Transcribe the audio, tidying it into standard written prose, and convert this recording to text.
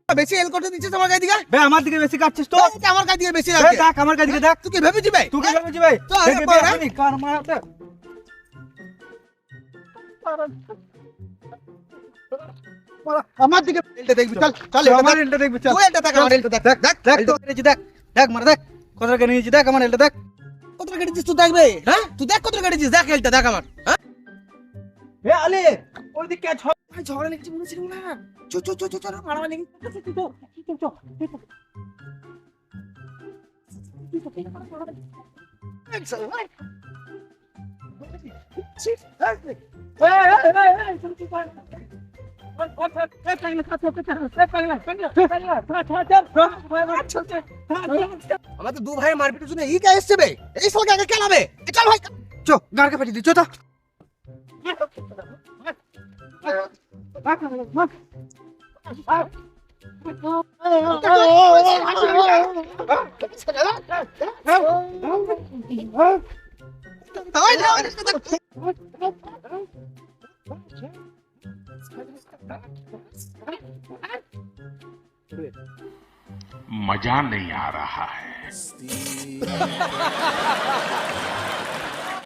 বেশি এল করতে দিচ্ছিস আমার গায়ে দিকে বে আমার দিকে বেশি কাটছিস তো আমার গায়ে দিকে বেশি বে লাগছে দেখ আমার দিকে দেখ তুই কি ভেবেছি ভাই তুই কি ভেবেছিস ভাই তো আরে দেখে পড়া। বে কার মারতে আমার দিকে এলটা দেখবি চল চল আমার এলটা দেখবি চল তুই এলটা দেখ আমার এলটা দেখ দেখ দেখ তো নিয়েছি দেখ দেখ মার দেখ কত টাকা নিয়েছি দেখ আমার এলটা দেখ কত টাকা দিচ্ছিস তুই দেখবে হ্যাঁ তুই দেখ কত টাকা দিচ্ছিস দেখ এলটা দেখ আমার হ্যাঁ এ আলে ওই দিকে কে ভাই ঝগড়া লেগেছে মনে ছিল না চো চো চো চো চো মারামারি লেগেছে আমাদের দু ভাই মারপিট শুনে ই কে এসছে বে এই শালাকে আগে কেলাবে চল ভাই চো গাড়কে পাঠিয়ে দি চো তো मजा नहीं आ रहा है।